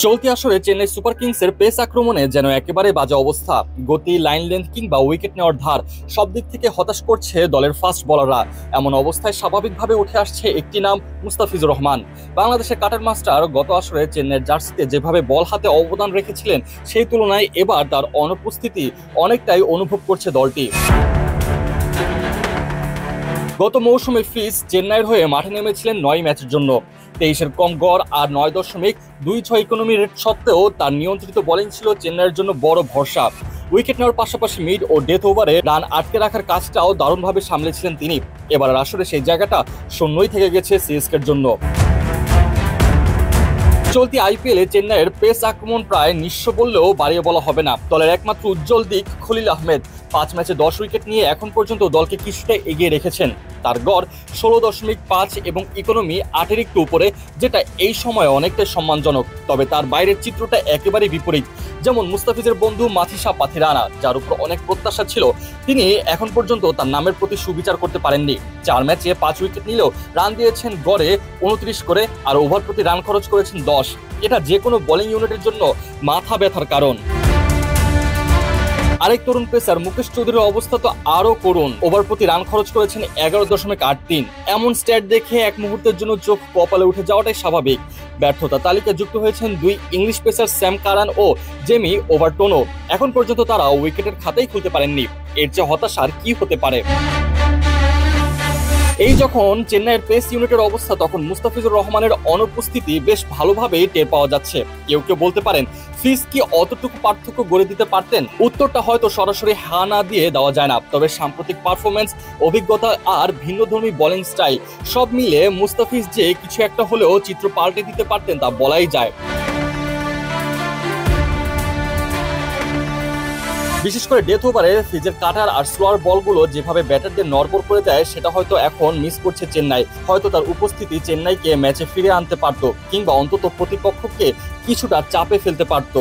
চলতি আসরে চেন্নাই সুপার কিংসের পেস আক্রমণে যেন একেবারে বাজে অবস্থা। গতি, লাইন লেন্থ কিংবা উইকেট নেওয়ার ধার সব দিক থেকে হতাশ করছে দলের ফাস্ট বোলাররা। এমন অবস্থায় স্বাভাবিকভাবে উঠে আসছে একটি নাম, মুস্তাফিজুর রহমান। বাংলাদেশের কাটার মাস্টার গত আসরে চেন্নাইয়ের জার্সিতে যেভাবে বল হাতে অবদান রেখেছিলেন, সেই তুলনায় এবার তার অনুপস্থিতি অনেকটাই অনুভব করছে দলটি। গত মৌসুমে ফিজ চেন্নাইয়ের হয়ে মাঠে নেমেছিলেন ৯ ম্যাচের জন্য। ২৩-এর কম গড় আর ৯.২৬ ইকোনমি রেট সত্ত্বেও তার নিয়ন্ত্রিত বোলিং ছিল চেন্নাইয়ের জন্য বড় ভরসা। উইকেট নেওয়ার পাশাপাশি মিড ও ডেথ ওভারে রান আটকে রাখার কাজটাও দারুণভাবে সামলেছিলেন তিনি। এবার আসলে সেই জায়গাটা শূন্যই থেকে গেছে সিএসকের জন্য। চলতি আইপিএলে চেন্নাইয়ের পেস আক্রমণ প্রায় নিঃস্ব বললেও বাড়িয়ে বলা হবে না। দলের একমাত্র উজ্জ্বল দিক খলিল আহমেদ ৫ ম্যাচে ১০ উইকেট নিয়ে এখন পর্যন্ত দলকে কিছুটা এগিয়ে রেখেছেন। তার গড় ১৬.৫ এবং ইকোনমি ৮-এর একটু উপরে, যেটা এই সময় অনেকটাই সম্মানজনক। তবে তার বাইরের চিত্রটা একেবারেই বিপরীত। যেমন মুস্তাফিজের বন্ধু মাথিসা পাথিরানা, যার উপর অনেক প্রত্যাশা ছিল, তিনি এখন পর্যন্ত তার নামের প্রতি সুবিচার করতে পারেননি। ৪ ম্যাচে ৫ উইকেট নিলেও রান দিয়েছেন গড়ে ২৯ করে, আর ওভার প্রতি রান খরচ করেছেন ১০। এটা যে কোনো বোলিং ইউনিটের জন্য মাথা ব্যথার কারণ। আরেক তরুণ পেসার মুকেশ চৌধুরীর অবস্থা তো আরো করুন। ওভার প্রতি রান খরচ করেছেন ১১.৮৩। এমন স্ট্যাট দেখে এক মুহূর্তের জন্য চোখ কপালে উঠে যাওয়াটাই স্বাভাবিক। ব্যর্থতা তালিকায় যুক্ত হয়েছেন ২ ইংলিশ পেসার স্যাম কারান ও জেমি ওভারটনও। এখন পর্যন্ত তারা উইকেটের খাতাই খুলতে পারেননি। এর চেয়ে হতাশার কি হতে পারে? এই যখন চেন্নাইয়ের পেস ইউনিটের অবস্থা, তখন মুস্তাফিজুর রহমানের অনুপস্থিতি বেশ ভালোভাবেই টের পাওয়া যাচ্ছে। কেউ কেউ বলতে পারেন, ফিজ কি অতটুকু পার্থক্য গড়ে দিতে পারতেন? উত্তরটা হয়তো সরাসরি হা না দিয়ে দেওয়া যায় না। তবে সাম্প্রতিক পারফরমেন্স, অভিজ্ঞতা আর ভিন্নধর্মী বোলিং স্টাইল সব মিলে মুস্তাফিজ যে কিছু একটা হলেও চিত্র পাল্টে দিতে পারতেন তা বলাই যায়। বিশেষ করে ডেথ ওভারে ফিজের কাটার আর স্লোয়ার বলগুলো যেভাবে ব্যাটারদের নড়বড় করে দেয়, সেটা হয়তো এখন মিস করছে চেন্নাই। হয়তো তার উপস্থিতি চেন্নাইকে ম্যাচে ফিরে আনতে পারত, কিংবা অন্তত প্রতিপক্ষকে কিছুটা চাপে ফেলতে পারত।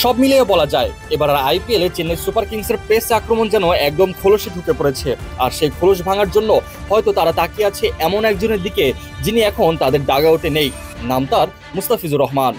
সব মিলিয়ে বলা যায়, এবার আইপিএলে চেন্নাই সুপার কিংসের পেস আক্রমণ যেন একদম খোলসে ঢুকে পড়েছে। আর সেই খোলস ভাঙার জন্য হয়তো তারা তাকিয়ে আছে এমন একজনের দিকে, যিনি এখন তাদের ডাগআউটে নেই। নাম তার মুস্তাফিজুর রহমান।